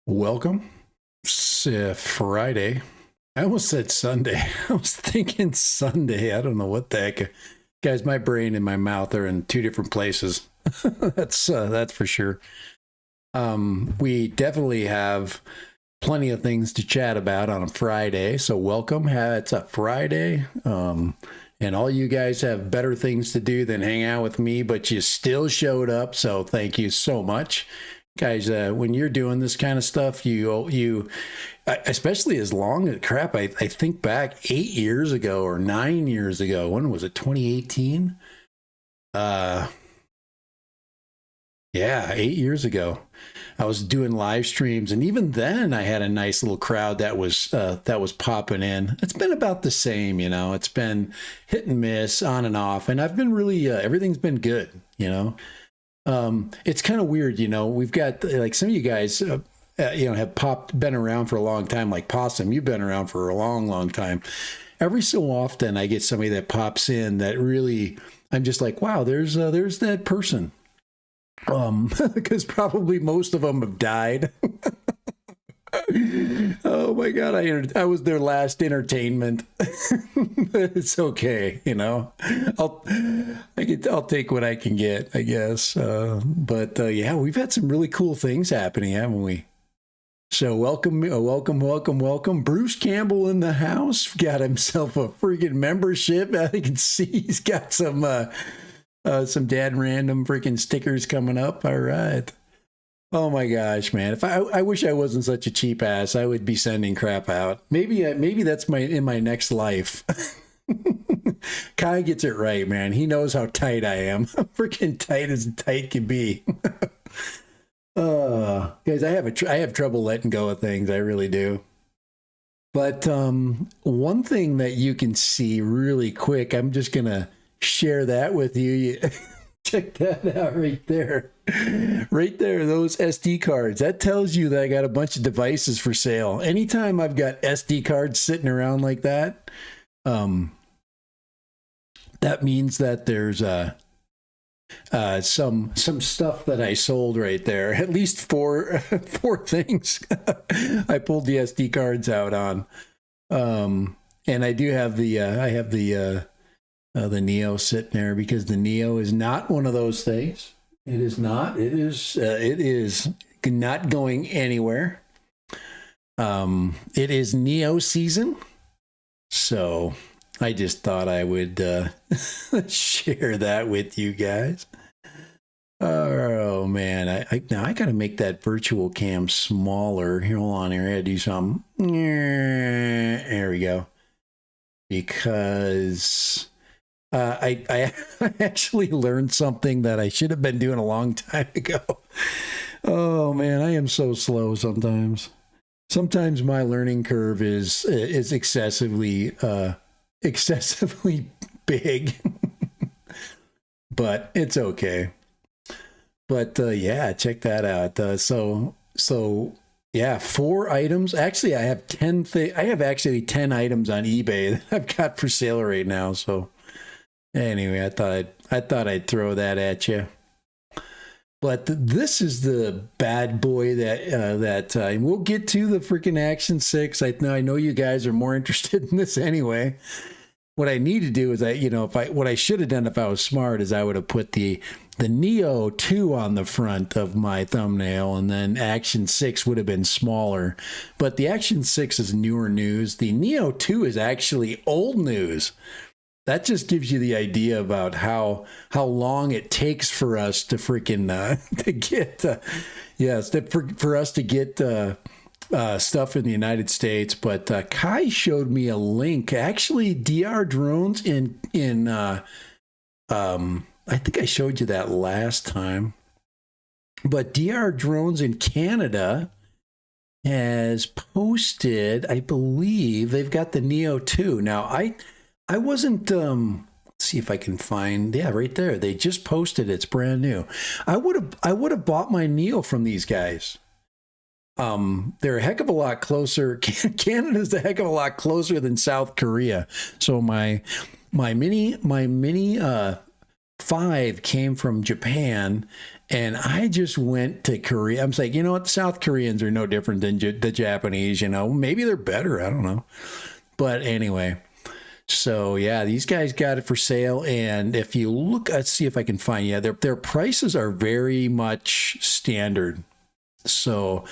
Welcome. It's Friday. I almost said Sunday. I was thinking Sunday. I don't know what the heck. Guys, my brain and my mouth are in two different places. That's for sure. We definitely have plenty of things to chat about on a Friday. So welcome. It's a Friday. And all you guys have better things to do than hang out with me, but you still showed up. So thank you so much. Guys, when you're doing this kind of stuff, you especially as long as crap, I think back 8 years ago or 9 years ago. When was it? 2018? Yeah, 8 years ago. I was doing live streams, and even then I had a nice little crowd that was popping in. It's been about the same, it's been hit and miss, on and off, and I've been really everything's been good. It's kind of weird, we've got like some of you guys, have been around for a long time, like Possum, you've been around for a long, long time. Every so often I get somebody that pops in that really, I'm just like, wow, there's that person. Because probably most of them have died. Oh my God, I was their last entertainment. It's okay, I'll take what I can get, I guess. But yeah, we've had some really cool things happening, haven't we? So welcome. Bruce Campbell in the house. Got himself a freaking membership. I can see he's got some dad random freaking stickers coming up. All right. Oh my gosh, man! If I wish I wasn't such a cheap ass, I would be sending crap out. Maybe that's in my next life. Kai gets it right, man. He knows how tight I am. Freaking tight as tight can be. Guys, I have trouble letting go of things. I really do. But one thing that you can see really quick, I'm just gonna share that with you. Check that out right there. Right there, those SD cards. That tells you that I got a bunch of devices for sale. Anytime I've got SD cards sitting around like that, that means that there's some stuff that I sold right there. At least four things I pulled the SD cards out on. And I do have the Neo sitting there because the Neo is not one of those things. It is not. It is not going anywhere. It is Neo season, so I just thought I would share that with you guys. Oh man, now I gotta make that virtual cam smaller. Here, hold on here. I gotta do something. There we go. Because I actually learned something that I should have been doing a long time ago. Oh man, I am so slow sometimes. Sometimes my learning curve is excessively big, but it's okay. But yeah, check that out. So yeah, 4 items. Actually, I have 10. I have actually 10 items on eBay that I've got for sale right now. So. Anyway, I thought I'd throw that at you. But this is the bad boy that we'll get to the freaking Action 6. I know you guys are more interested in this anyway. What I need to do is what I should have done if I was smart is I would have put the Neo 2 on the front of my thumbnail, and then Action 6 would have been smaller. But the Action 6 is newer news. The Neo 2 is actually old news. That just gives you the idea about how long it takes for us to freaking to get for us to get stuff in the United States. But Kai showed me a link. Actually, DR drones in I think I showed you that last time. But DR drones in Canada has posted, I believe they've got the Neo 2. Now I wasn't, let's see if I can find, yeah, right there. They just posted, it's brand new. I would have bought my Neo from these guys. They're a heck of a lot closer. Canada's a heck of a lot closer than South Korea. So my mini 5 came from Japan, and I just went to Korea. I'm like, you know what? South Koreans are no different than the Japanese, you know. Maybe they're better. I don't know. But anyway, so yeah, these guys got it for sale. And if you look, let's see if I can find, yeah, their prices are very much standard. So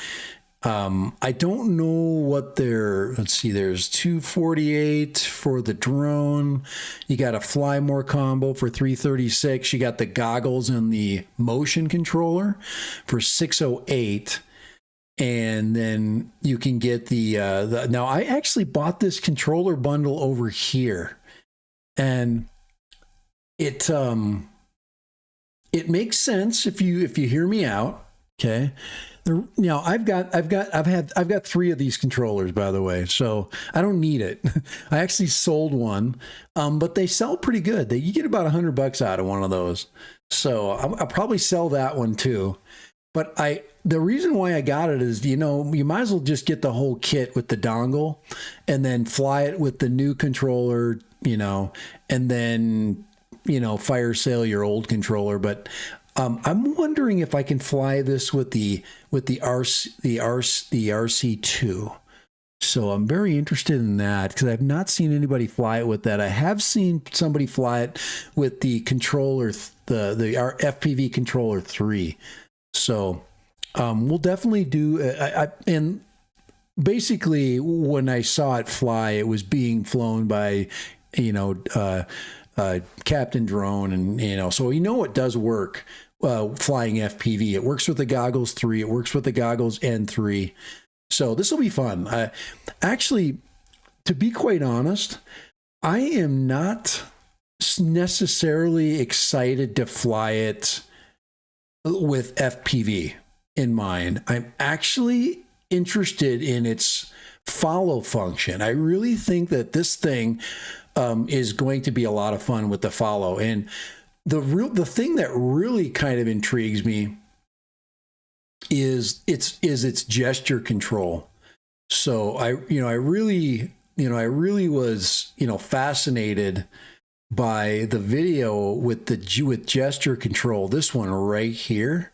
I don't know what their, let's see, there's 248 for the drone. You got a Fly More combo for 336. You got the goggles and the motion controller for 608. And then you can get the now I actually bought this controller bundle over here, and it makes sense if you hear me out. Okay. Now I've got 3 of these controllers, by the way, so I don't need it. I actually sold one, but they sell pretty good. You get about $100 out of one of those, so I'll probably sell that one too. But the reason why I got it is, you know, you might as well just get the whole kit with the dongle, and then fly it with the new controller, you know, and then, you know, fire sale your old controller. But I'm wondering if I can fly this with the RC2. So I'm very interested in that, because I've not seen anybody fly it with that. I have seen somebody fly it with the controller, the FPV controller 3. So we'll definitely do. And basically, when I saw it fly, it was being flown by, you know, Captain Drone, and you know, so you know it does work. Flying FPV, it works with the goggles 3, it works with the goggles N3, so this will be fun. Actually, to be quite honest, I am not necessarily excited to fly it with FPV in mind. I'm actually interested in its follow function. I really think that this thing is going to be a lot of fun with the follow. And the thing that really kind of intrigues me is its gesture control. So I really was, you know, fascinated by the video with gesture control. This one right here.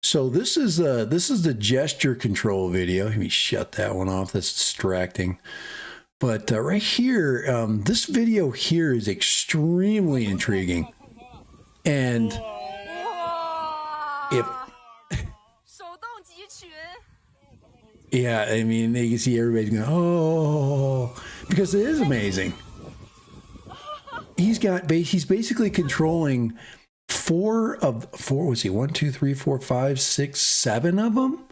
So this is the gesture control video. Let me shut that one off. That's distracting. But right here, this video here is extremely intriguing. And if, yeah, I mean, you can see everybody's going, oh, because it is amazing. He's basically controlling 4, was he 1, 2, 3, 4, 5, 6, 7 of them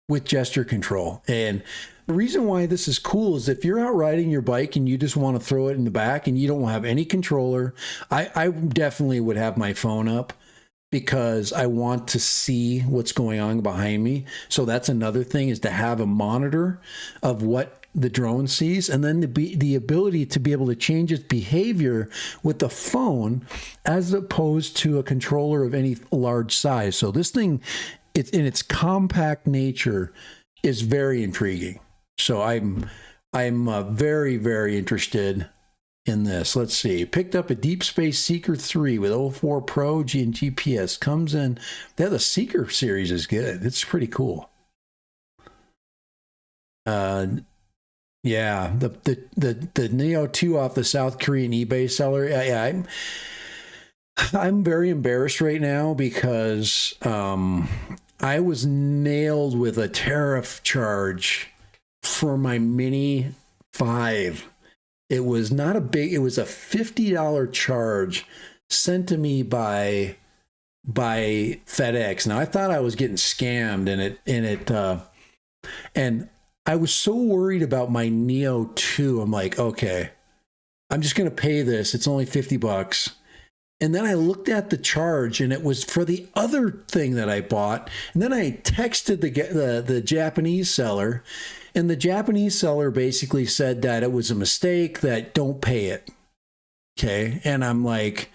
with gesture control. And the reason why this is cool is if you're out riding your bike and you just want to throw it in the back and you don't have any controller, I definitely would have my phone up, because I want to see what's going on behind me. So that's another thing, is to have a monitor of what the drone sees, and then the ability to be able to change its behavior with the phone as opposed to a controller of any large size. So this thing, it's in its compact nature, is very intriguing. So I'm very, very interested in this. Let's see. Picked up a Deep Space Seeker 3 with 04 Pro and GPS. Comes in. The Seeker series is good. It's pretty cool. Yeah, the Neo 2 off the South Korean eBay seller. Yeah, I'm very embarrassed right now, because I was nailed with a tariff charge for my Mini 5. It was not a big, it was a $50 charge sent to me by FedEx. Now I thought I was getting scammed, and I was so worried about my Neo 2. I'm like, okay, I'm just going to pay this. It's only $50. And then I looked at the charge, and it was for the other thing that I bought. And then I texted the Japanese seller, and the Japanese seller basically said that it was a mistake, that don't pay it. Okay. And I'm like,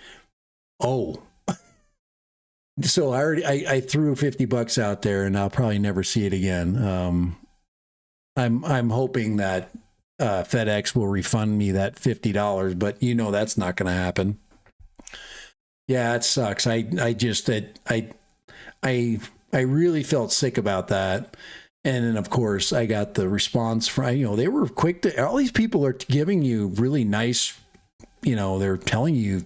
oh. So I threw $50 out there, and I'll probably never see it again. I'm hoping that FedEx will refund me that $50, but you know that's not going to happen. Yeah, it sucks. I really felt sick about that. And then of course I got the response from, they were quick to, all these people are giving you really nice, they're telling you,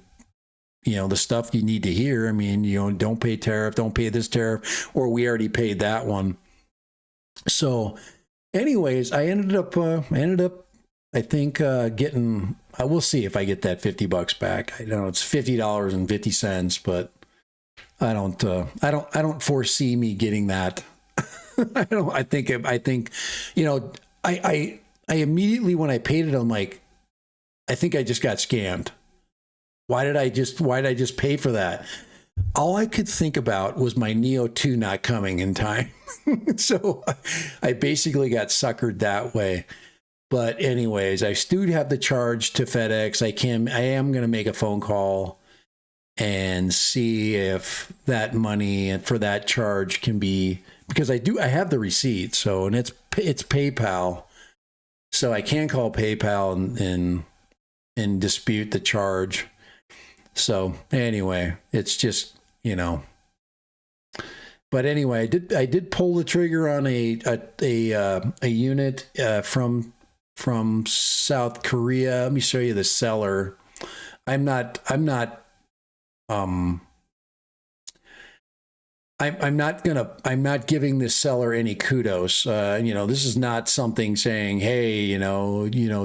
the stuff you need to hear. I mean, don't pay tariff, don't pay this tariff, or we already paid that one. So anyways, I think, getting, I will see if I get that $50 back. I know it's $50.50, but I don't foresee me getting that. I think, I immediately, when I paid it, I'm like, I think I just got scammed. Why did I just pay for that? All I could think about was my Neo 2 not coming in time. So I basically got suckered that way. But anyways, I still have the charge to FedEx. I am going to make a phone call and see if that money for that charge can be, because I have the receipt. So, and it's PayPal. So I can call PayPal and dispute the charge. So anyway, it's just, but anyway, I did pull the trigger on a unit from South Korea. Let me show you the seller. I'm not giving this seller any kudos. This is not something saying, hey,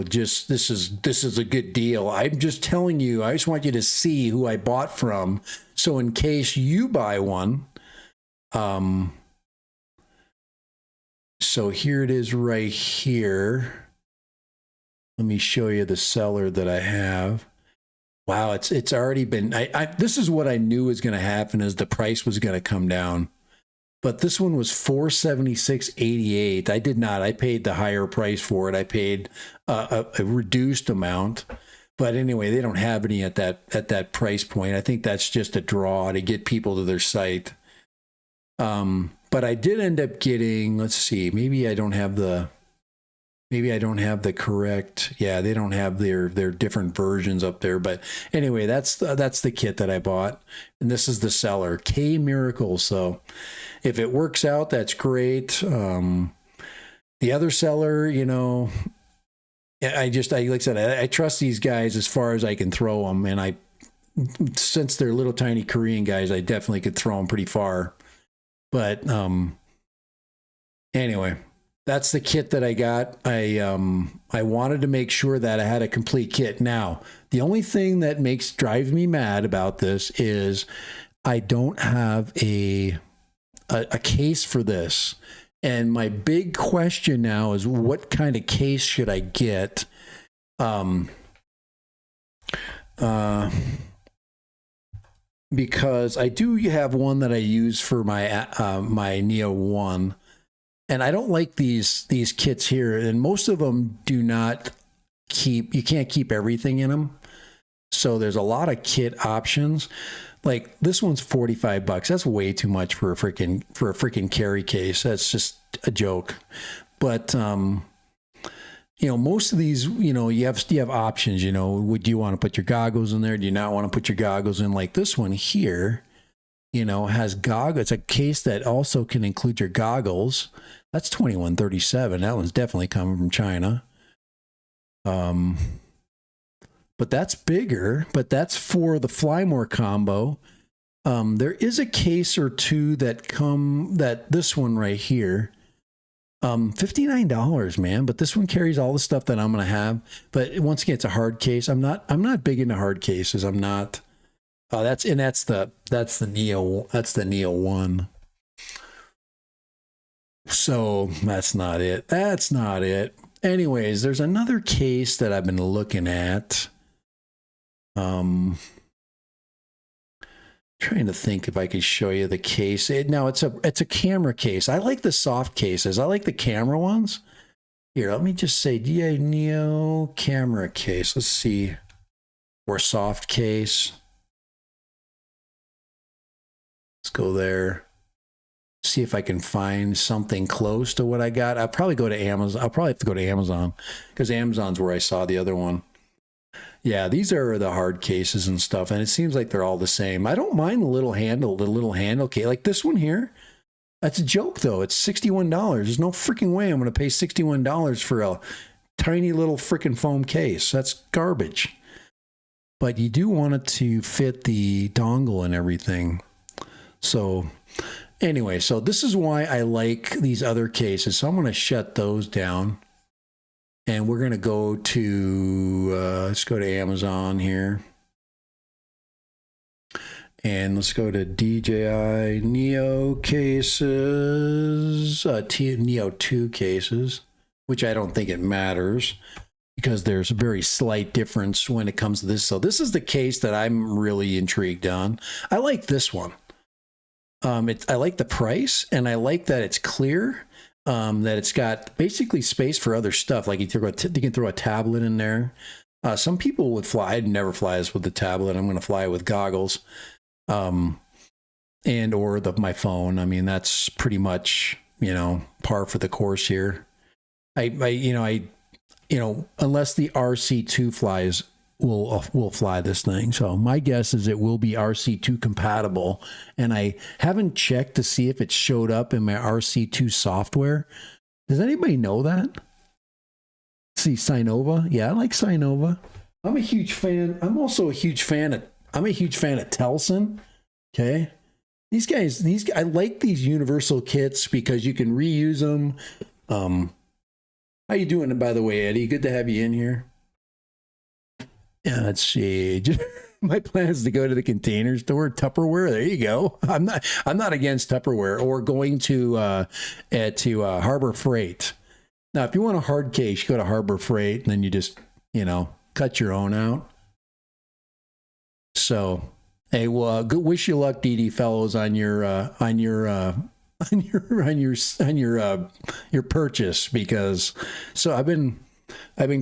just this is a good deal. I'm just telling you, I just want you to see who I bought from. So in case you buy one, so here it is right here. Let me show you the seller that I have. Wow, it's already been, this is what I knew was going to happen, is the price was going to come down. But this one was $476.88. I paid the higher price for it. I paid a reduced amount. But anyway, they don't have any at that price point. I think that's just a draw to get people to their site. But I did end up getting, let's see, maybe I don't have the correct, yeah, they don't have their different versions up there. But anyway, that's the kit that I bought. And this is the seller, K Miracle. So if it works out, that's great. The other seller, like I said, I trust these guys as far as I can throw them. And since they're little tiny Korean guys, I definitely could throw them pretty far. But anyway, that's the kit that I got. I wanted to make sure that I had a complete kit. Now, the only thing that drives me mad about this is I don't have a case for this. And my big question now is, what kind of case should I get? Because I do have one that I use for my my Neo 1. And I don't like these kits here, and most of them do not keep, you can't keep everything in them. So there's a lot of kit options. Like this one's $45. That's way too much for a freaking carry case. That's just a joke. But most of these, you have options. Would you want to put your goggles in there? Do you not want to put your goggles in? Like this one here, has goggles. It's a case that also can include your goggles. That's $21.37. That one's definitely coming from China. But that's bigger, but that's for the Flymore combo. There is a case or two that this one right here, $59, man. But this one carries all the stuff that I'm going to have. But once again, it's a hard case. I'm not big into hard cases. I'm not. That's the Neo 1. So that's not it. Anyways, there's another case that I've been looking at. Trying to think if I could show you the case. Now it's a camera case. I like the soft cases. I like the camera ones. Here, let me just say DI Neo camera case. Let's see. Or soft case. Let's go there. See if I can find something close to what I got. I'll probably go to Amazon. I'll probably have to go to Amazon because Amazon's where I saw the other one. Yeah, these are the hard cases and stuff, and it seems like they're all the same. I don't mind the little handle case. Like this one here, that's a joke though. It's $61. There's no freaking way I'm going to pay $61 for a tiny little freaking foam case. That's garbage. But you do want it to fit the dongle and everything. So anyway, so this is why I like these other cases. So I'm going to shut those down. And we're going to go to, let's go to Amazon here. And let's go to DJI Neo cases, Neo 2 cases, which I don't think it matters because there's a very slight difference when it comes to this. So this is the case that I'm really intrigued on. I like this one. I like the price, and I like that it's clear. That it's got basically space for other stuff. Like you can throw a tablet in there. Some people would fly. I'd never fly this with the tablet. I'm going to fly it with goggles, and or my phone. I mean, that's pretty much, par for the course here. Unless the RC2 flies, will fly this thing. So my guess is it will be RC2 compatible, and I haven't checked to see if it showed up in my RC2 software. Does anybody know that? See, Sinova. Yeah, I like Sinova. I'm a huge fan. I'm also a huge fan of Telson. Okay. These guys, I like these universal kits because you can reuse them. How you doing, by the way, Eddie? Good to have you in here. Yeah, let's see. My plan is to go to the Container Store, Tupperware. There you go. I'm not against Tupperware or going to Harbor Freight. Now, if you want a hard case, you go to Harbor Freight, and then you just cut your own out. So, hey, well, wish you luck, DD fellows, on your purchase, because I've been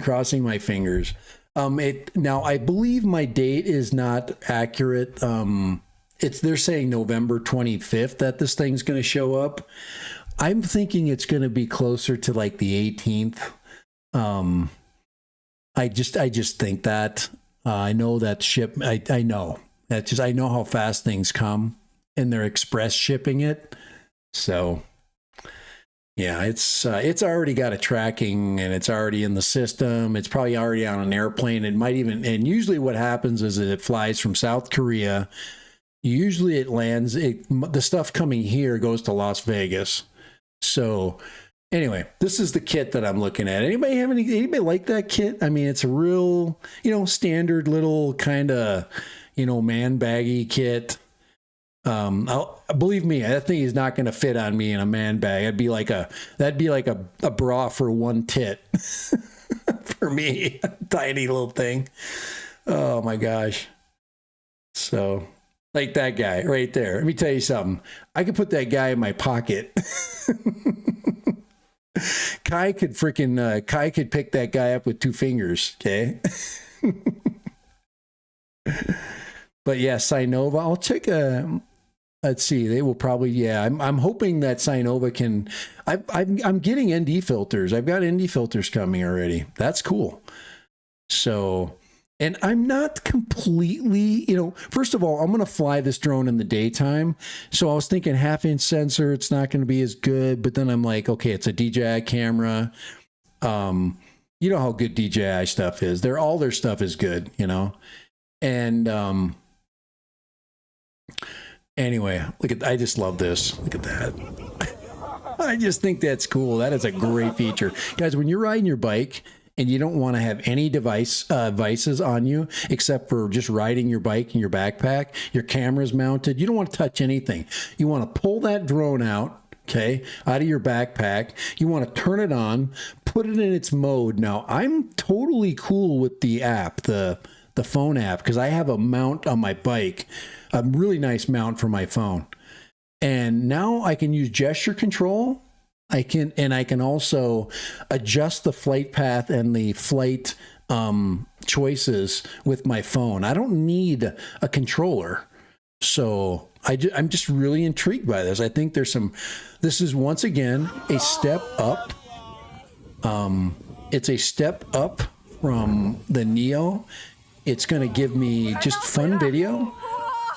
crossing my fingers. Now I believe my date is not accurate. They're saying November 25th that this thing's going to show up. I'm thinking it's going to be closer to like the 18th. I just think that. I know that I know how fast things come, and they're express shipping it. So yeah, it's already got a tracking, and it's already in the system. It's probably already on an airplane. It might even, and usually what happens is that it flies from South Korea. Usually it lands, the stuff coming here goes to Las Vegas. So anyway, this is the kit that I'm looking at. Anybody like that kit? I mean, it's a real, standard little kind of, man baggy kit. Believe me, that thing is not going to fit on me in a man bag. That'd be like a bra for one tit for me. Tiny little thing. Oh my gosh. So like that guy right there. Let me tell you something. I could put that guy in my pocket. Kai could pick that guy up with 2 fingers. Okay. But yeah, Sinova, I'll check let's see. They will probably, yeah. I'm hoping that Sinova can. I'm getting ND filters. I've got ND filters coming already. That's cool. So, and I'm not completely, First of all, I'm going to fly this drone in the daytime. So I was thinking 1/2-inch sensor. It's not going to be as good. But then I'm like, okay, it's a DJI camera. You know how good DJI stuff is. All their stuff is good. And anyway, I just love this. Look at that. I just think that's cool. That is a great feature. Guys, when you're riding your bike and you don't want to have any devices on you except for just riding your bike in your backpack, your camera's mounted, you don't want to touch anything. You want to pull that drone out, out of your backpack. You want to turn it on, put it in its mode. Now, I'm totally cool with the app, the phone app, because I have a mount on my bike, a really nice mount for my phone. And now I can use gesture control. I can also adjust the flight path and the flight choices with my phone. I don't need a controller. So I'm just really intrigued by this. I think this is once again a step up. It's a step up from the Neo. It's going to give me just fun video.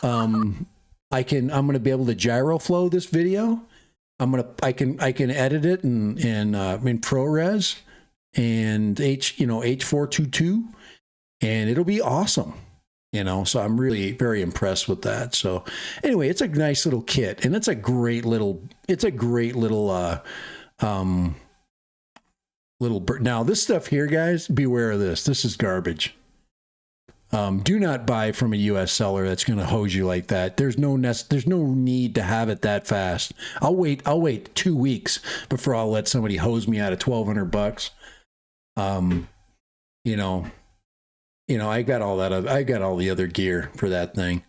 I'm going to be able to gyro flow this video. I can edit it in ProRes and H422, and it'll be awesome. So I'm really very impressed with that. So anyway, it's a nice little kit, and it's a great little now this stuff here, guys, beware of this. This is garbage. Do not buy from a US seller that's going to hose you like that. There's no need to have it that fast. I'll wait 2 weeks before I'll let somebody hose me out of $1,200. I got all that. I got all the other gear for that thing.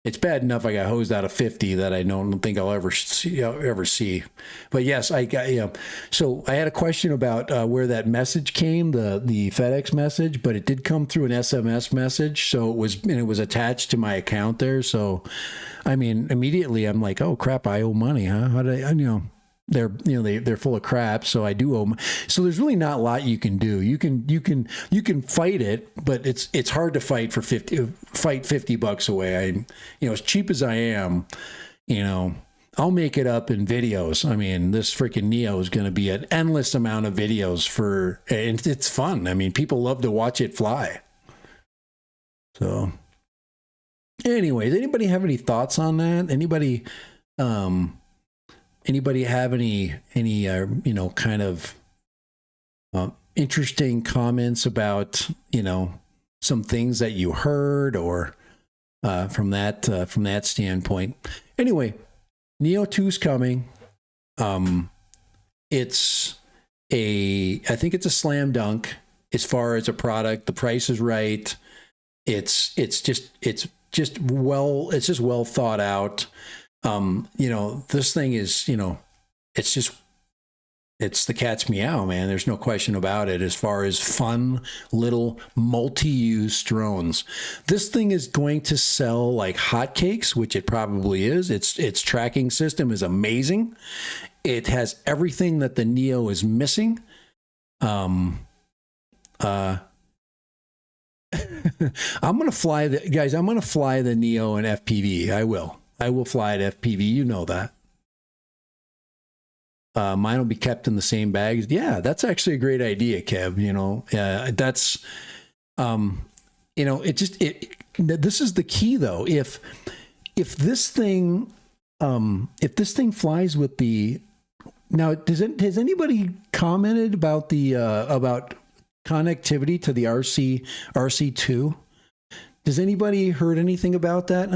It's bad enough I got hosed out of 50 that I don't think I'll ever see. But yes, I got, so I had a question about where that message came, the FedEx message, but it did come through an SMS message. So it was attached to my account there. So, I mean, immediately I'm like, oh crap, I owe money, huh? How did I they're full of crap, so I do owe. So there's really not a lot you can do. You can fight it, but it's hard to fight for $50 away. As cheap as I am, I'll make it up in videos. I mean, this freaking Neo is going to be an endless amount of videos and it's fun. I mean, people love to watch it fly. So, anyways, anybody have any thoughts on that? Anybody have any kind of interesting comments about some things that you heard or from that standpoint? Anyway, Neo 2's coming. I think it's a slam dunk as far as a product. The price is right. It's just well thought out. This thing is, it's the cat's meow, man. There's no question about it. As far as fun little multi-use drones, this thing is going to sell like hotcakes, which it probably is. Its tracking system is amazing. It has everything that the Neo is missing. I'm going to fly the Neo in FPV. I will fly at FPV. You know that. Mine will be kept in the same bags. Yeah, that's actually a great idea, Kev. This is the key though. If this thing flies with the, now has anybody commented about the about connectivity to the RC2? Has anybody heard anything about that?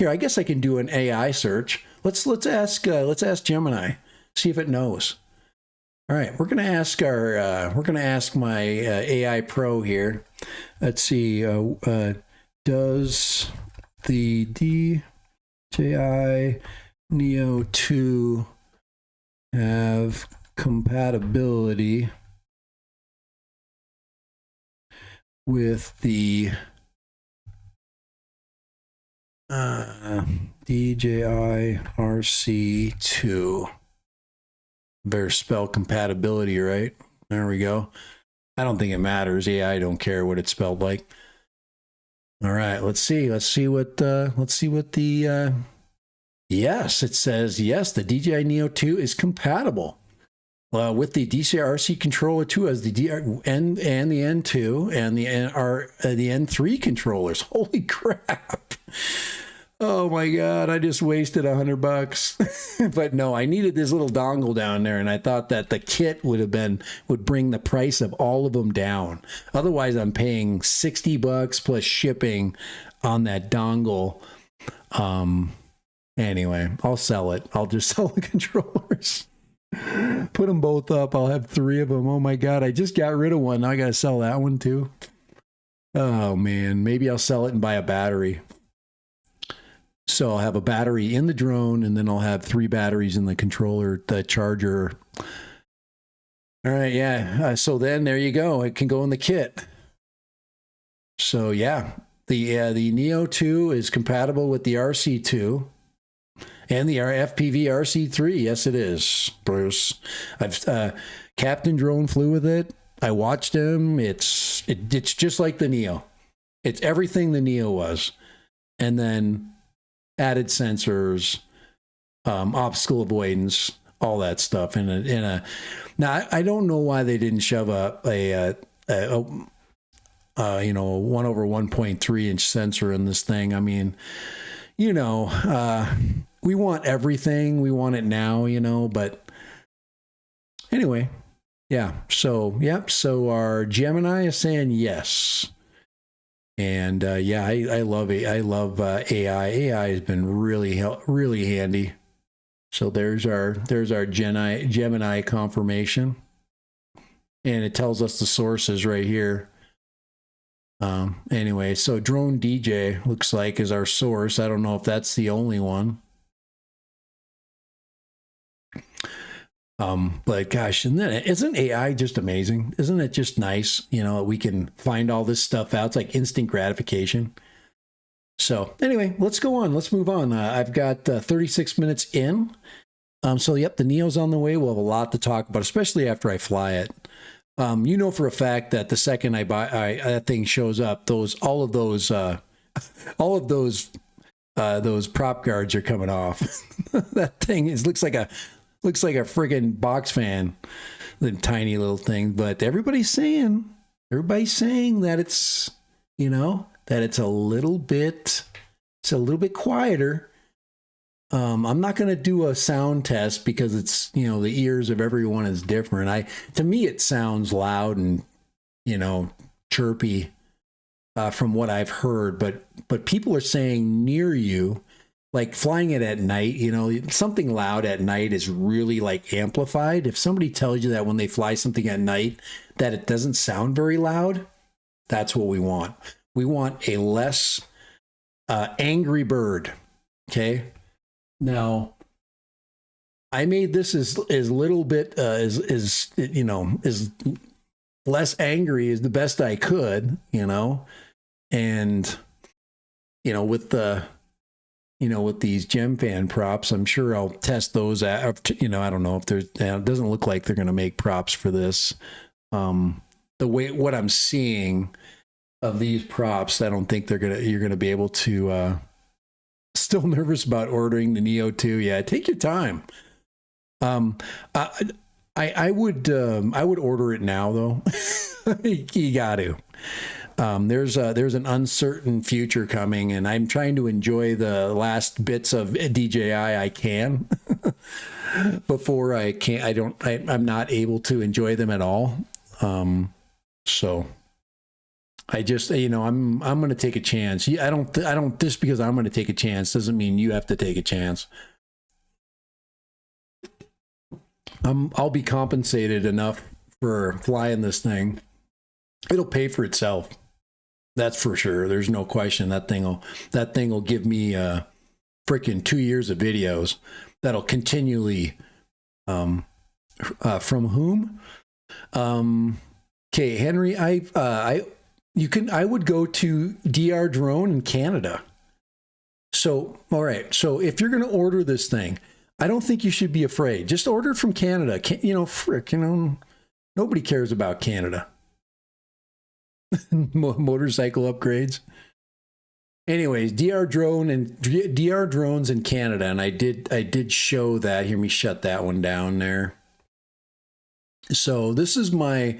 I guess I can do an AI search. Let's ask Gemini, see if it knows. All right, we're gonna ask my AI Pro here. Let's see. Does the DJI Neo 2 have compatibility with the DJI RC2? Better spell compatibility, right? There we go. I don't think it matters. AI don't care what it's spelled like. All right, let's see what the yes, it says yes, the DJI Neo 2 is compatible with the DJI RC controller 2 as the and the N2 and the N3 controllers. Holy crap. Oh my God, I just wasted $100. But no, I needed this little dongle down there, and I thought that the kit would bring the price of all of them down. Otherwise, I'm paying $60 plus shipping on that dongle. Anyway, I'll sell it. I'll just sell the controllers. Put them both up. I'll have 3 of them. Oh my God, I just got rid of one. Now I got to sell that one too. Oh man, maybe I'll sell it and buy a battery. So I'll have a battery in the drone, and then I'll have 3 batteries in the controller, the charger. All right, yeah. So then there you go. It can go in the kit. So yeah, the Neo 2 is compatible with the RC2 and the FPV RC3. Yes, it is, Bruce. Captain Drone flew with it. I watched him. It's just like the Neo. It's everything the Neo was, and then added sensors, obstacle avoidance, all that stuff now I don't know why they didn't shove a 1 over 1.3 inch sensor in this thing. I mean, we want everything, we want it now, but anyway, yeah. So our Gemini is saying yes. And yeah, I love it. I love AI. AI has been really handy. So there's our Gemini confirmation, and it tells us the sources right here. Anyway, so Drone DJ looks like is our source. I don't know if that's the only one. But gosh, isn't AI just amazing? Isn't it just nice? We can find all this stuff out. It's like instant gratification. So anyway, let's go on. Let's move on. I've got 36 minutes in. So yep, the Neo's on the way. We'll have a lot to talk about, especially after I fly it. For a fact that the second that thing shows up, all of those prop guards are coming off. That thing looks like a friggin' box fan, the tiny little thing. But everybody's saying that it's a little bit quieter. I'm not going to do a sound test because it's, the ears of everyone is different. To me, it sounds loud and, chirpy from what I've heard, but people are saying near you, like flying it at night, something loud at night is really like amplified. If somebody tells you that when they fly something at night, that it doesn't sound very loud, that's what we want. We want a less angry bird. Okay. Now, I made this as little bit as less angry as the best I could, and with these GemFan props, I'm sure I'll test those out. I don't know if there's. It doesn't look like they're going to make props for this. What I'm seeing of these props, I don't think you're going to be able to. Still nervous about ordering the Neo 2. Yeah, take your time. I would order it now though. You got to. There's an uncertain future coming, and I'm trying to enjoy the last bits of DJI I can before I'm not able to enjoy them at all. So I just, I'm going to take a chance. I don't, just because I'm going to take a chance doesn't mean you have to take a chance. I'll be compensated enough for flying this thing. It'll pay for itself. That's for sure. There's no question. That thing will give me freaking 2 years of videos that'll continually, from whom? Okay, Henry, I would go to DR Drone in Canada. So, all right. So if you're going to order this thing, I don't think you should be afraid. Just order it from Canada. Nobody cares about Canada. Motorcycle upgrades. Anyways, DR drones in Canada, and I did show that. Hear me shut that one down there. So this is my.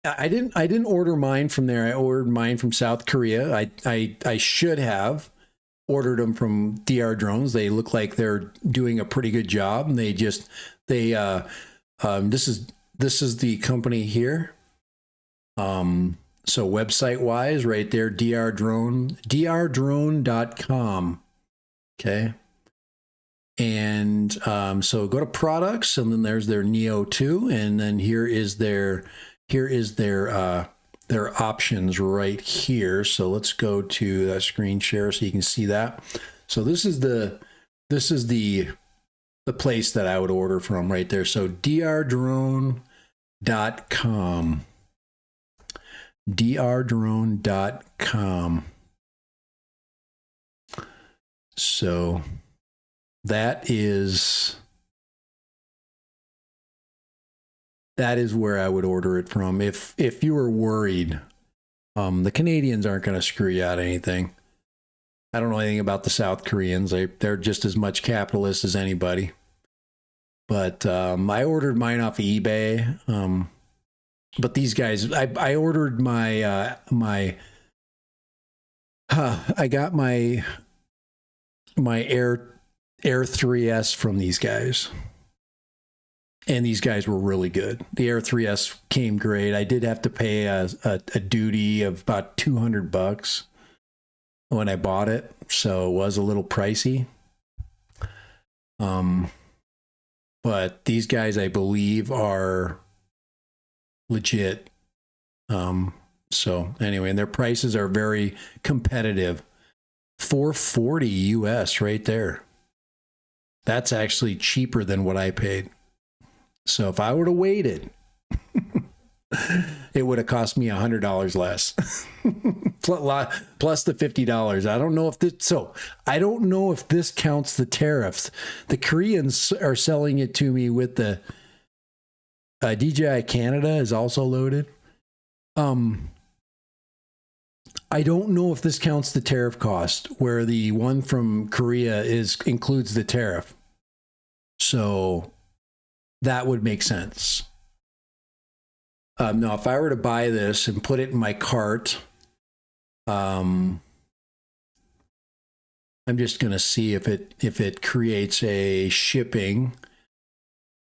I didn't order mine from there. I ordered mine from South Korea. I should have ordered them from DR Drones. They look like they're doing a pretty good job, and this is the company here. So website wise, right there, drdrone.com. Okay. And so go to products, and then there's their Neo 2, and then here is their options right here. So let's go to that screen share so you can see that. So this is the place that I would order from right there. So drdrone.com. drdrone.com. So that is where I would order it from if you were worried The Canadians aren't going to screw you out of anything. I don't know anything about the South Koreans. They're just as much capitalist as anybody. But I ordered mine off of eBay. But these guys, I ordered my I got my Air 3S from these guys. And these guys were really good. The Air 3S came great. I did have to pay a duty of about $200 when I bought it, so it was a little pricey. But these guys, I believe, are legit. So anyway, and their prices are very competitive. $440 US right there. That's actually cheaper than what I paid. So if I would have waited, it would have cost me $100 less. Plus the $50. I don't know if I don't know if this counts the tariffs. The Koreans are selling it to me with the DJI Canada is also loaded. I don't know if this counts the tariff cost, where the one from Korea includes the tariff. So that would make sense. Now, if I were to buy this and put it in my cart, I'm just going to see if it creates a shipping.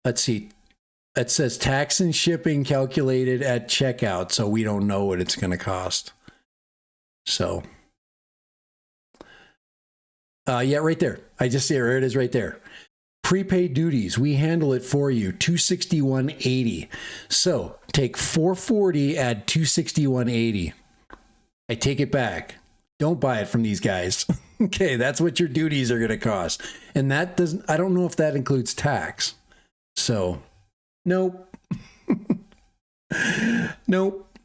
Let's see. It says tax and shipping calculated at checkout, so we don't know what it's going to cost. So, yeah, right there. I just see it. There it is right there. Prepaid duties, we handle it for you, $261.80. So take $440, add $261.80. I take it back. Don't buy it from these guys. Okay, that's what your duties are going to cost. And that doesn't, I don't know if that includes tax. So, nope. Nope.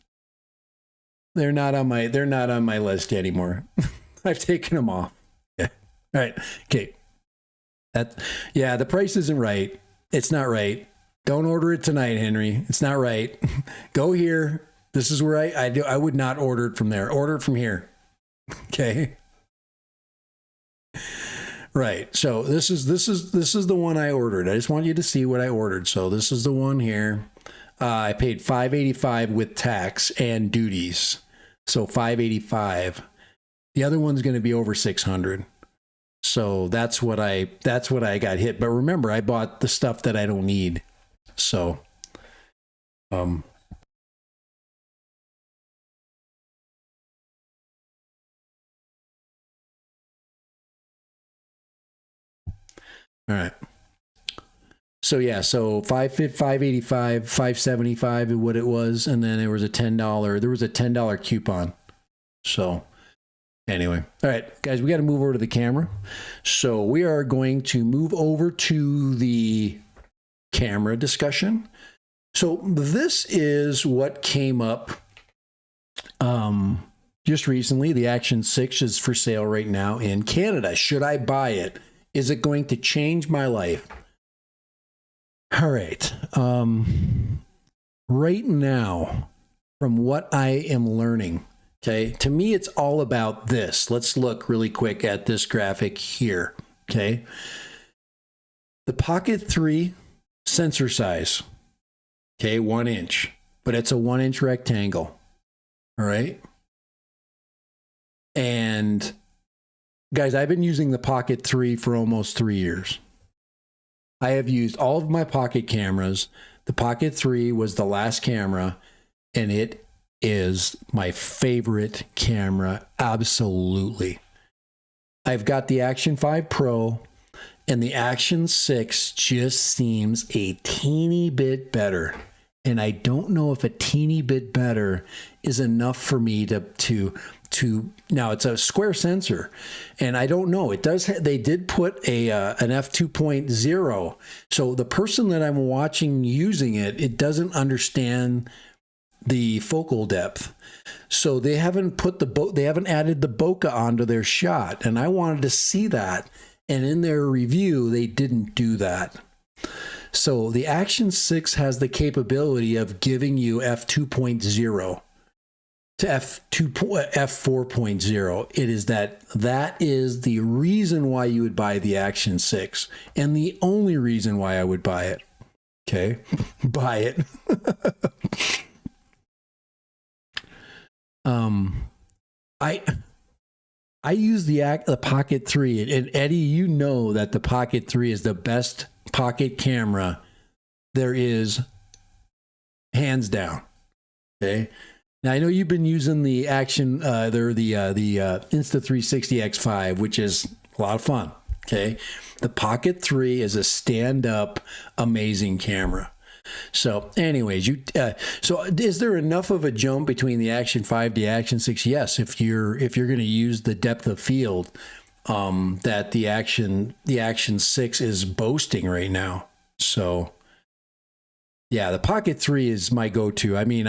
They're not on my list anymore. I've taken them off. Yeah. All right. Okay. The price isn't right. It's not right. Don't order it tonight, Henry. It's not right. Go here. This is where I would not order it from there. Order it from here. Okay. Right. So this is the one I ordered. I just want you to see what I ordered. So this is the one here. I paid $585 with tax and duties. So $585. The other one's going to be over $600. So that's what I got hit. But remember, I bought the stuff that I don't need. So, all right. So yeah, so $585, $575 is what it was, and then there was a $10 coupon. So anyway, all right, guys, we got to move over to the camera. So we are going to move over to the camera discussion. So this is what came up just recently. The Action 6 is for sale right now in Canada. Should I buy it? Is it going to change my life? All right. Right now, from what I am learning, okay, to me, it's all about this. Let's look really quick at this graphic here. Okay. The Pocket 3 sensor size, okay, 1 inch, but it's a 1 inch rectangle. All right. And guys, I've been using the Pocket 3 for almost 3 years. I have used all of my Pocket cameras. The Pocket 3 was the last camera, and it is my favorite camera. Absolutely. I've got the Action 5 Pro, and the Action 6 just seems a teeny bit better. And I don't know if a teeny bit better is enough for me to now it's a square sensor, and I don't know. It does. They did put an f2.0. So the person that I'm watching using it doesn't understand the focal depth. So they haven't put they haven't added the bokeh onto their shot, and I wanted to see that. And in their review, they didn't do that. So the Action 6 has the capability of giving you f2.0. to f4.0. It is that is the reason why you would buy the Action 6, and the only reason why I would buy it. Okay, buy it. I use the Pocket 3, and Eddie, you know that the Pocket 3 is the best pocket camera there is, hands down. Okay. Now I know you've been using the Action, the Insta360 X5, which is a lot of fun. Okay. The Pocket 3 is a stand-up, amazing camera. So anyways, so is there enough of a jump between the Action 5 to the Action 6? Yes, if you're going to use the depth of field that the Action 6 is boasting right now. So yeah, the Pocket 3 is my go-to. I mean,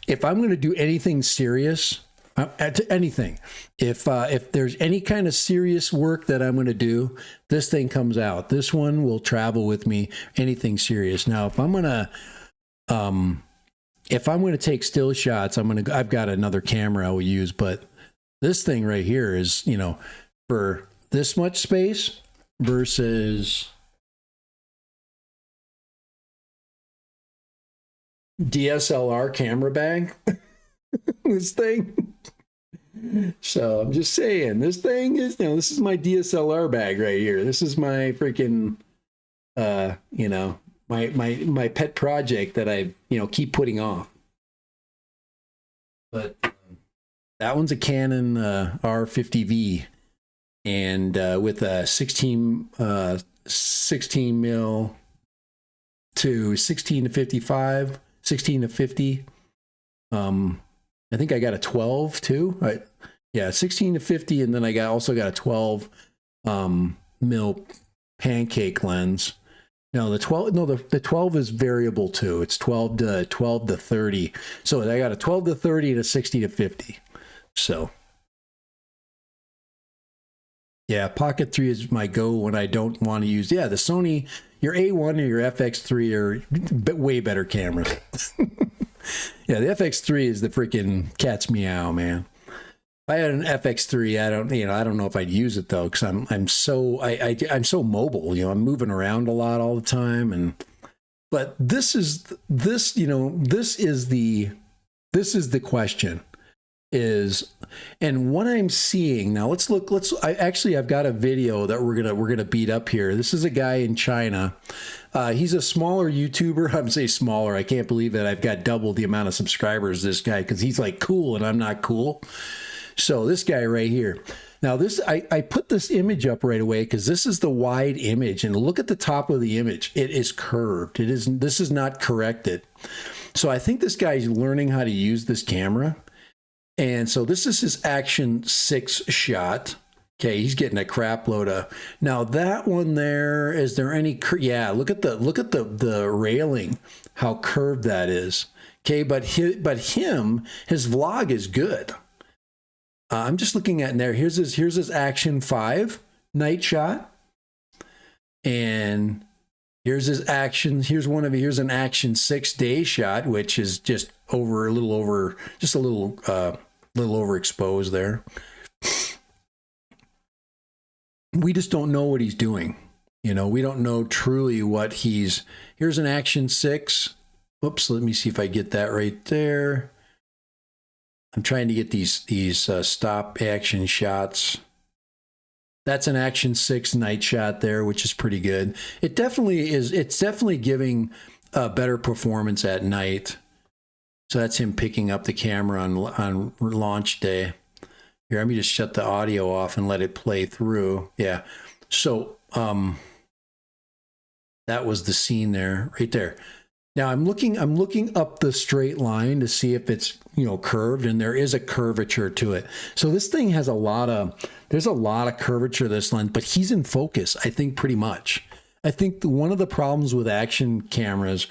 if I'm going to do anything serious, anything, if there's any kind of serious work that I'm going to do, this thing comes out. This one will travel with me, anything serious. Now, if I'm going to take still shots, I've got another camera I will use, but this thing right here is, you know, for this much space versus DSLR camera bag. This thing. So I'm just saying, this thing is, you know, this is my DSLR bag right here. This is my freaking, you know, my pet project that I, you know, keep putting off. But that one's a Canon R50V, and with a 16 mil to 16 to 55, 16 to 50. I think I got a 12 too. Yeah, 16 to 50, and then I also got a 12 mil pancake lens. No, the 12 is variable too. It's 12 to 30. So I got a 12 to 30 and a 60 to 50. So yeah, Pocket 3 is my go when I don't want to use, the Sony, your A1 or your FX3 are way better cameras. Yeah, the FX3 is the freaking cat's meow, man. If I had an FX3, I don't know if I'd use it though, because I'm so mobile. You know, I'm moving around a lot all the time, but this is the question. And what I'm seeing now, I've got a video that we're gonna beat up here. This is a guy in China. He's a smaller YouTuber. I'm saying smaller. I can't believe that I've got double the amount of subscribers this guy, because he's like cool and I'm not cool. So this guy right here. Now I put this image up right away because this is the wide image, and look at the top of the image. It is curved. This is not corrected. So I think this guy's learning how to use this camera. And so this is his Action 6 shot. Okay, he's getting a crap load of. Now that one there, is there any? Yeah, look at the railing, how curved that is. Okay, but his vlog is good. I'm just looking at in there. Here's his Action 5 night shot, and here's his Action. Here's an Action 6 day shot, which is just a little overexposed there. We just don't know what he's doing. You know, we don't know truly what he's. Here's an Action 6. Oops, let me see if I get that right there. I'm trying to get these stop action shots. That's an Action 6 night shot there, which is pretty good. It definitely is. It's definitely giving a better performance at night. So that's him picking up the camera on launch day. Here, let me just shut the audio off and let it play through. Yeah. So that was the scene there, right there. Now I'm looking up the straight line to see if it's, you know, curved, and there is a curvature to it. So this thing has there's a lot of curvature to this lens, but he's in focus, I think, pretty much. I think one of the problems with Action cameras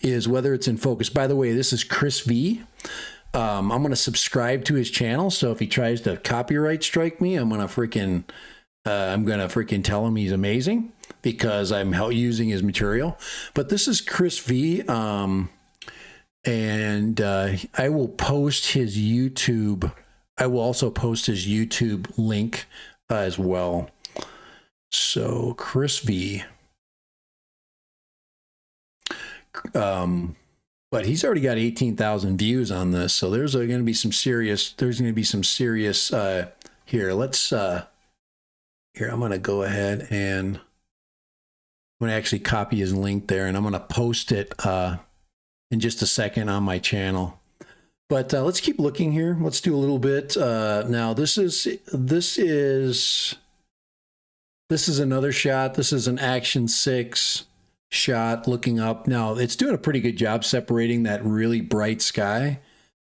is whether it's in focus. By the way, this is Chris V. I'm going to subscribe to his channel, so if he tries to copyright strike me, I'm going to freaking tell him he's amazing, because I'm using his material. But this is Chris V. And I will post his YouTube. I will also post his YouTube link as well. So Chris V. But he's already got 18,000 views on this, so there's going to be some serious. Here. Let's here. I'm going to go ahead and I'm going to actually copy his link there, and I'm going to post it in just a second on my channel. But let's keep looking here. Let's do a little bit. Now this is another shot. This is an Action 6 shot looking up. Now it's doing a pretty good job separating that really bright sky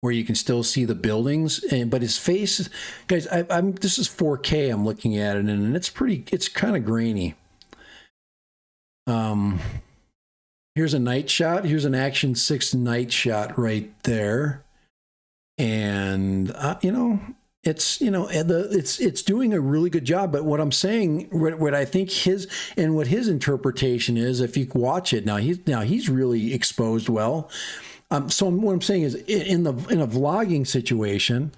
where you can still see the buildings, but his face, guys, this is 4K. I'm looking at it, and it's kind of grainy. Here's a night shot. Here's an Action 6 night shot right there. And it's doing a really good job. But what I'm saying, what I think his interpretation is, if you watch it now, he's really exposed well. So what I'm saying is, in a vlogging situation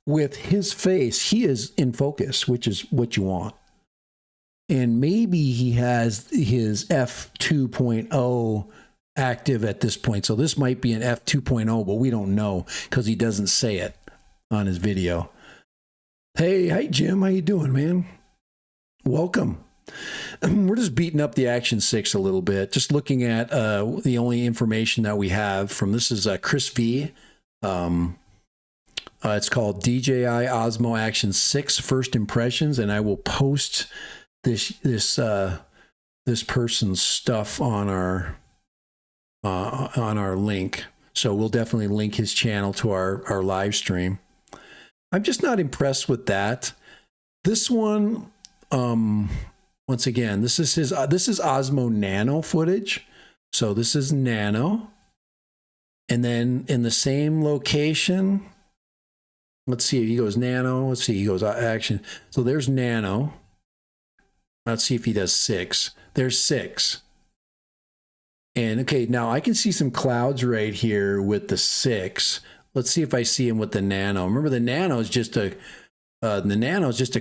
with his face, he is in focus, which is what you want. And maybe he has his f2.0 active at this point. So this might be an f2.0, but we don't know because he doesn't say it on his video. Hey, Jim, how you doing, man? Welcome. We're just beating up the Action 6 a little bit, just looking at the only information that we have from this is Chris V. It's called DJI Osmo Action 6 First Impressions, and I will post this person's stuff on our link. So we'll definitely link his channel to our live stream. I'm just not impressed with that. This one, once again, this is Osmo Nano footage. So this is Nano. And then in the same location, let's see if he goes Nano. Let's see, he goes Action. So there's Nano. Let's see if he does 6. There's 6. And okay, now I can see some clouds right here with the 6. Let's see if I see him with the Nano. Remember, the Nano is just a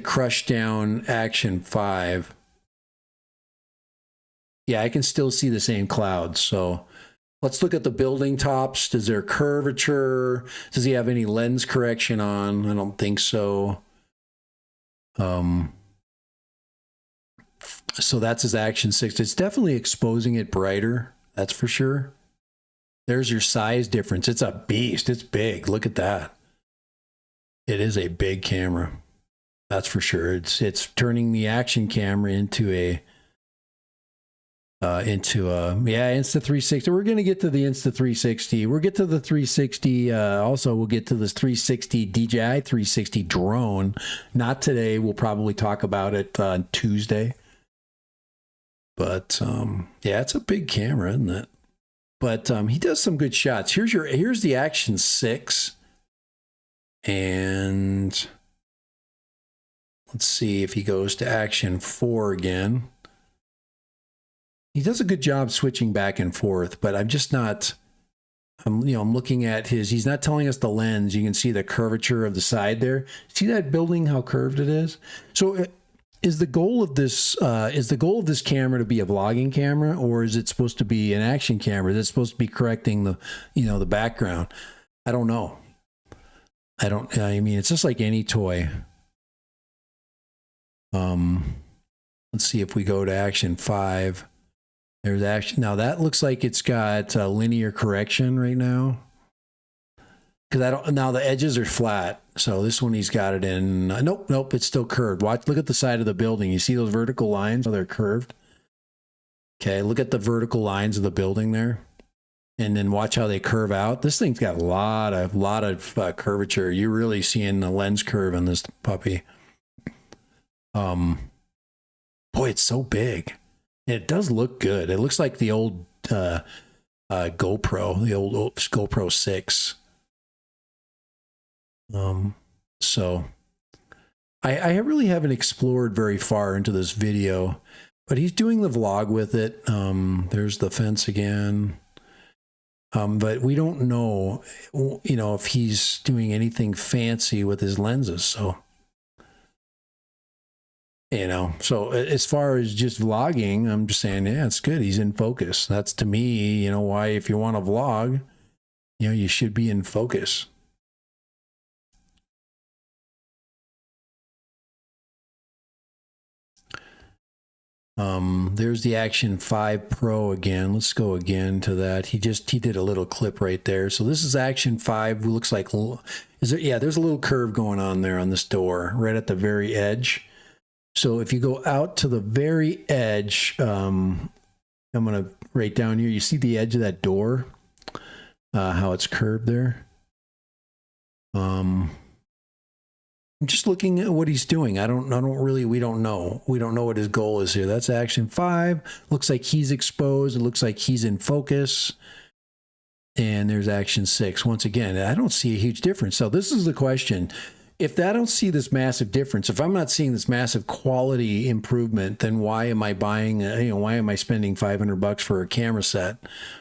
crushed down Action 5. Yeah, I can still see the same clouds. So let's look at the building tops. Is there curvature? Does he have any lens correction on? I don't think so. So that's his Action 6. It's definitely exposing it brighter. That's for sure. There's your size difference. It's a beast. It's big. Look at that. It is a big camera. That's for sure. It's turning the Action camera into a Insta360. We're going to get to the Insta360. We'll get to the 360. Also, we'll get to this 360 DJI 360 drone. Not today. We'll probably talk about it on Tuesday. But yeah, it's a big camera, isn't it? But he does some good shots. Here's the Action 6. And let's see if he goes to Action 4 again. He does a good job switching back and forth, but I'm just not, I'm looking at he's not telling us the lens. You can see the curvature of the side there. See that building, how curved it is? So is the goal of this camera to be a vlogging camera, or is it supposed to be an action camera? Is it supposed to be correcting the, the background? I don't know. I mean, it's just like any toy. Let's see if we go to Action 5. There's Action. Now that looks like it's got linear correction right now. Because now the edges are flat. So this one he's got it in. Nope, it's still curved. Look at the side of the building. You see those vertical lines? Oh, they're curved. Okay, look at the vertical lines of the building there. And then watch how they curve out. This thing's got a lot of curvature. You're really seeing the lens curve on this puppy. Boy, it's so big. And it does look good. It looks like the old GoPro, the old GoPro 6. So I really haven't explored very far into this video, but he's doing the vlog with it. There's the fence again. But we don't know, you know, if he's doing anything fancy with his lenses. So, you know, so as far as just vlogging, I'm just saying, yeah, it's good. He's in focus. That's, to me, you know, why, if you want to vlog, you know, you should be in focus. There's the Action 5 Pro again. Let's go again to that. He did a little clip right there. So this is Action 5. It looks like, is there? Yeah, there's a little curve going on there on this door, right at the very edge. So if you go out to the very edge, I'm going to, right down here, you see the edge of that door, how it's curved there. I'm just looking at what he's doing. we don't know. We don't know what his goal is here. That's Action 5. Looks like he's exposed. It looks like he's in focus. And there's Action 6. Once again, I don't see a huge difference. So this is the question. If I don't see this massive difference, if I'm not seeing this massive quality improvement, then why am I buying, why am I spending $500 for a camera set?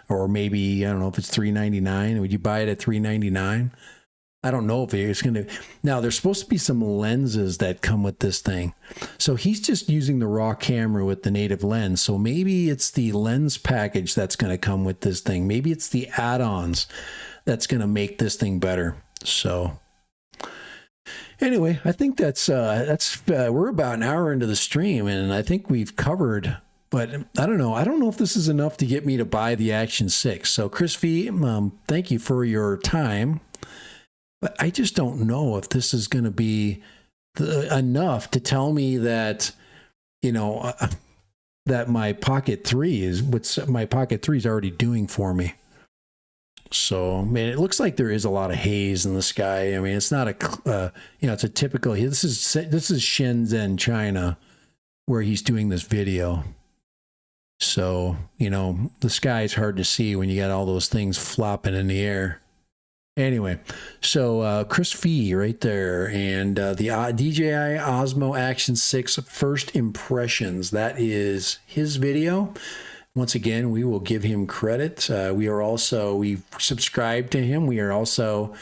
Or maybe, I don't know if it's $399. Would you buy it at $399? I don't know if it's going to. Now, there's supposed to be some lenses that come with this thing. So he's just using the raw camera with the native lens. So maybe it's the lens package that's going to come with this thing. Maybe it's the add-ons that's going to make this thing better. So anyway, I think that's we're about an hour into the stream, and I think we've covered. But I don't know. I don't know if this is enough to get me to buy the Action 6. So Chris V, thank you for your time. But I just don't know if this is going to be enough to tell me that, that my Pocket 3 is what my Pocket 3 is already doing for me. So, man, it looks like there is a lot of haze in the sky. I mean, it's not it's a typical. This is Shenzhen, China, where he's doing this video. So, the sky is hard to see when you got all those things flopping in the air. Anyway, so Chris V right there, and the DJI Osmo Action 6 first impressions. That is his video. Once again, we will give him credit. We've subscribed to him. We are also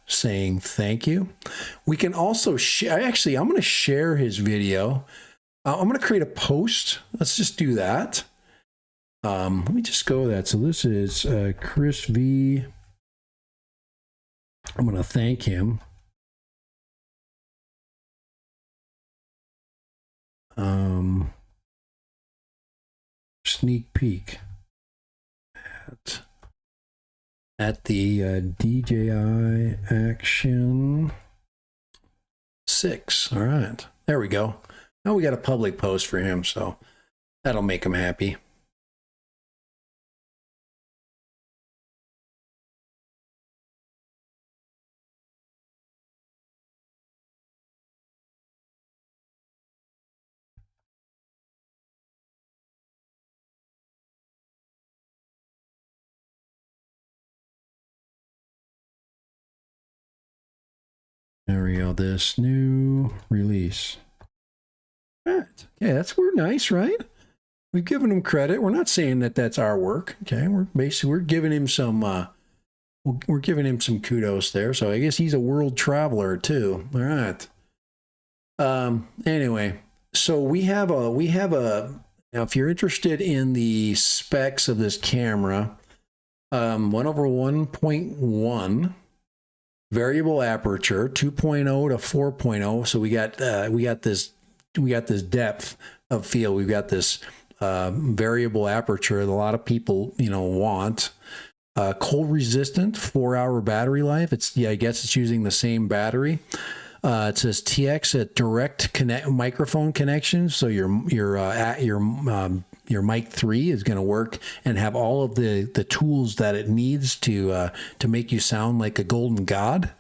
saying thank you. We can also share. Actually, I'm going to share his video. I'm going to create a post. Let's just do that. Let me just go with that. So this is Chris V. I'm going to thank him. Sneak peek at the DJI Action 6. All right, there we go. Now we got a public post for him, so that'll make him happy. There we go. This new release. All right. Yeah, we're nice, right? We've given him credit. We're not saying that that's our work. Okay, we're giving him some. We're giving him some kudos there. So I guess he's a world traveler too. All right. Anyway, so we have a. Now, if you're interested in the specs of this camera, 1/1.1. Variable aperture, 2.0 to 4.0. So we got this depth of field. We've got this variable aperture that a lot of people want. Cold resistant, 4-hour battery life. I guess it's using the same battery. It says TX at direct microphone connection. So your mic 3 is going to work and have all of the tools that it needs to make you sound like a golden god.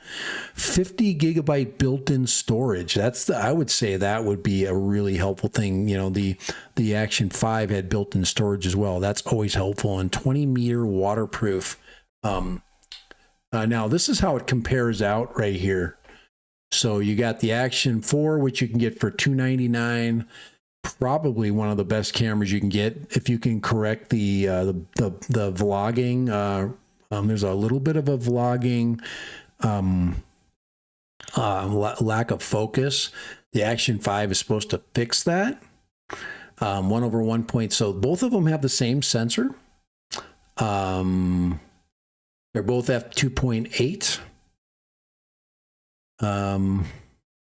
50 gigabyte built-in storage. I would say that would be a really helpful thing. The Action 5 had built-in storage as well. That's always helpful. And 20-meter waterproof. Now this is how it compares out right here. So you got the Action 4, which you can get for $299. probably one of the best cameras you can get if you can correct the vlogging. There's a little bit of a vlogging lack of focus. The Action 5 is supposed to fix that. 1/1 point. So both of them have the same sensor. They're both f2.8.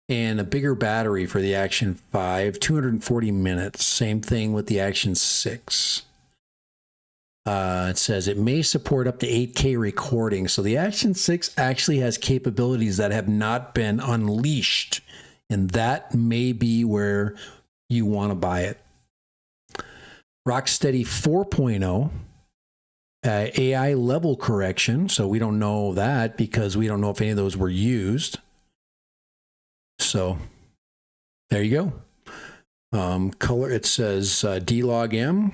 And a bigger battery for the Action 5, 240 minutes. Same thing with the Action 6. It says it may support up to 8K recording. So the Action 6 actually has capabilities that have not been unleashed. And that may be where you want to buy it. Rocksteady 4.0. AI level correction. So we don't know that because we don't know if any of those were used. So there you go. Color, it says D-Log-M.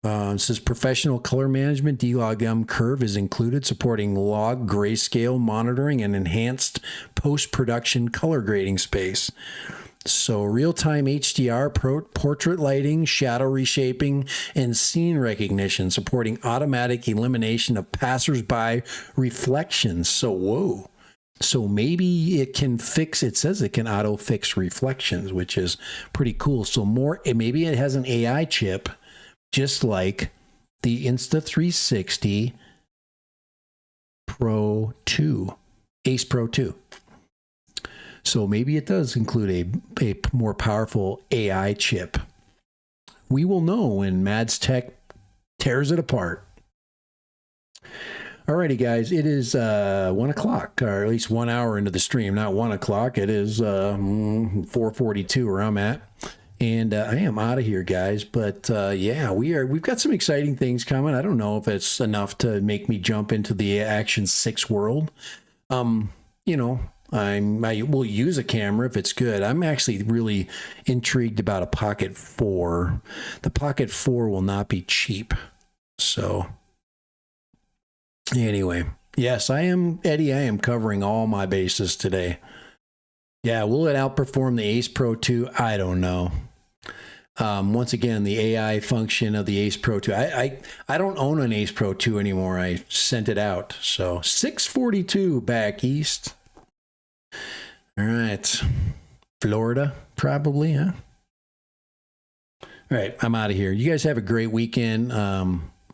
It says professional color management. D-Log-M curve is included, supporting log grayscale monitoring and enhanced post-production color grading space. So real-time HDR, portrait lighting, shadow reshaping, and scene recognition, supporting automatic elimination of passersby reflections. So whoa. So maybe it can fix, it says it can auto fix reflections, which is pretty cool. So maybe it has an AI chip, just like the Insta360 Pro 2, Ace Pro 2. So maybe it does include a more powerful AI chip. We will know when Mads Tech tears it apart. Alrighty, guys, it is 1 o'clock, or at least 1 hour into the stream. Not 1 o'clock. It is 4:42 where I'm at, and I am out of here, guys. But yeah, we've got some exciting things coming. I don't know if it's enough to make me jump into the Action 6 world. You know, I will use a camera if it's good. I'm actually really intrigued about a Pocket 4. The Pocket 4 will not be cheap, so. Anyway, yes, I am, Eddie, I am covering all my bases today. Yeah, will it outperform the Ace Pro 2? I don't know. Once again, the AI function of the Ace Pro 2. I don't own an Ace Pro 2 anymore. I sent it out. So 642 back east. All right. Florida, probably, huh? All right, I'm out of here. You guys have a great weekend.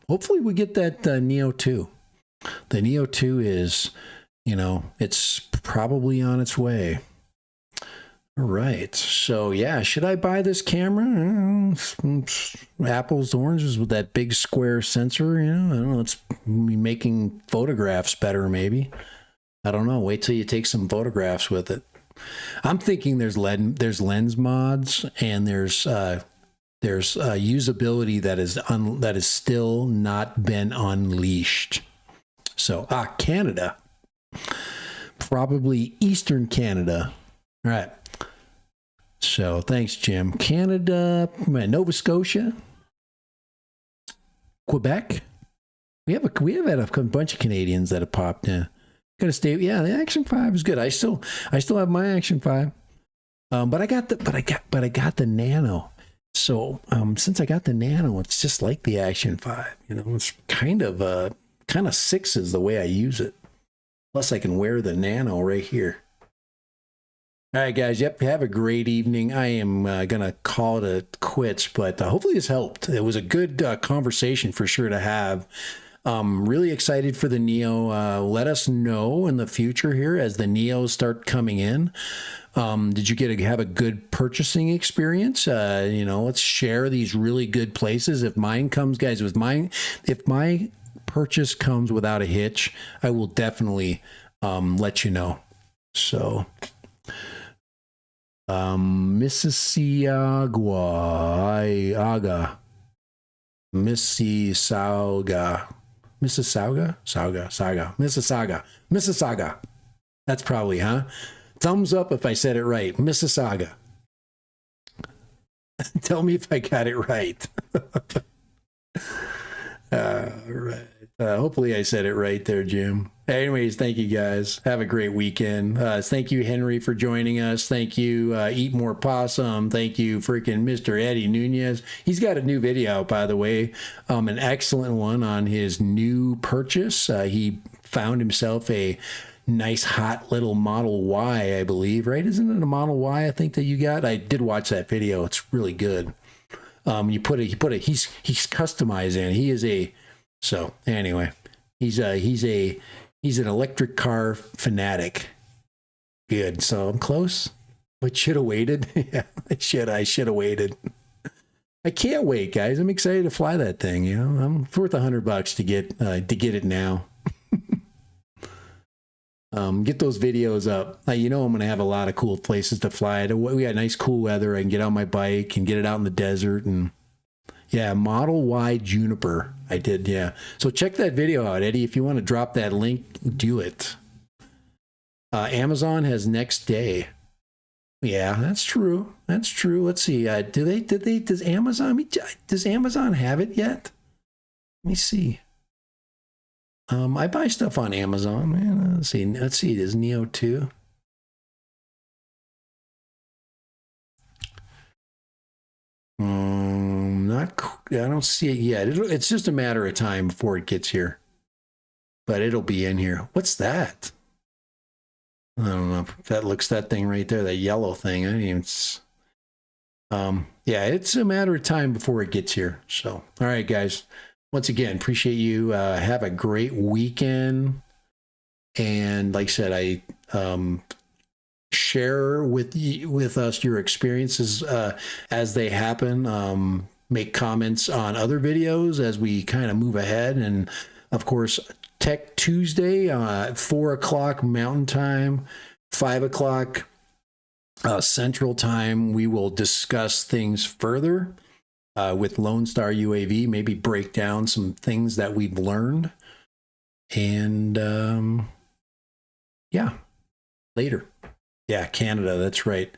Hopefully we get that Neo 2. The Neo 2 is, you know, it's probably on its way. All right. So, yeah, should I buy this camera? Apples to oranges with that big square sensor, you know? I don't know. It's making photographs better, maybe. I don't know. Wait till you take some photographs with it. I'm thinking there's lens mods and there's usability that is still not been unleashed. So, Canada. Probably Eastern Canada. All right. So, thanks, Jim. Canada, Nova Scotia, Quebec. We have had a bunch of Canadians that have popped in. Gotta stay. Yeah, the Action 5 is good. I still have my Action 5. But I got the Nano. So, since I got the Nano, it's just like the Action 5. You know, it's kind of 6 is the way I use it. Plus, I can wear the Nano right here. All right, guys. Yep, have a great evening. I am going to call it quits, but hopefully this helped. It was a good conversation for sure to have. Really excited for the Neo. Let us know in the future here as the Neos start coming in. Did you have a good purchasing experience? You know, let's share these really good places. If mine comes, guys, if my purchase comes without a hitch, I will definitely let you know. So Mississauga. That's probably, huh? Thumbs up if I said it right. Mississauga. Tell me if I got it right. All right. Hopefully I said it right there, Jim. Anyways, thank you guys. Have a great weekend. Thank you, Henry, for joining us. Thank you, Eat More Possum. Thank you, freaking Mr. Eddie Nunez. He's got a new video out, by the way, an excellent one on his new purchase. He found himself a nice hot little Model Y, I believe, right? Isn't it a Model Y I think that you got? I did watch that video. It's really good. He's customizing. He is a, so anyway, he's an electric car fanatic. Good. So I'm close, but should have waited. Yeah, I should have waited. I can't wait, guys. I'm excited to fly that thing. You know, I'm worth $100 to get it now. Get those videos up. You know, I'm going to have a lot of cool places to fly. We got nice cool weather. I can get on my bike and get it out in the desert. And yeah, Model Y Juniper. I did. Yeah. So check that video out, Eddie. If you want to drop that link, do it. Amazon has next day. Yeah, that's true. That's true. Let's see. Does Amazon have it yet? Let me see. I buy stuff on Amazon, man. Let's see. There's Neo 2. I don't see it yet. It's just a matter of time before it gets here. But it'll be in here. What's that? I don't know. That thing right there, that yellow thing. Yeah, it's a matter of time before it gets here. So, all right, guys. Once again, appreciate you. Have a great weekend. And like I said, I share with us your experiences as they happen. Make comments on other videos as we kind of move ahead. And of course, Tech Tuesday, 4 o'clock Mountain Time, 5 o'clock Central Time, we will discuss things further. With Lone Star UAV, maybe break down some things that we've learned. And yeah, later. Yeah, Canada, that's right.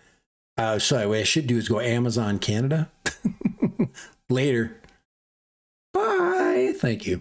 So what I should do is go Amazon Canada. Later. Bye. Thank you.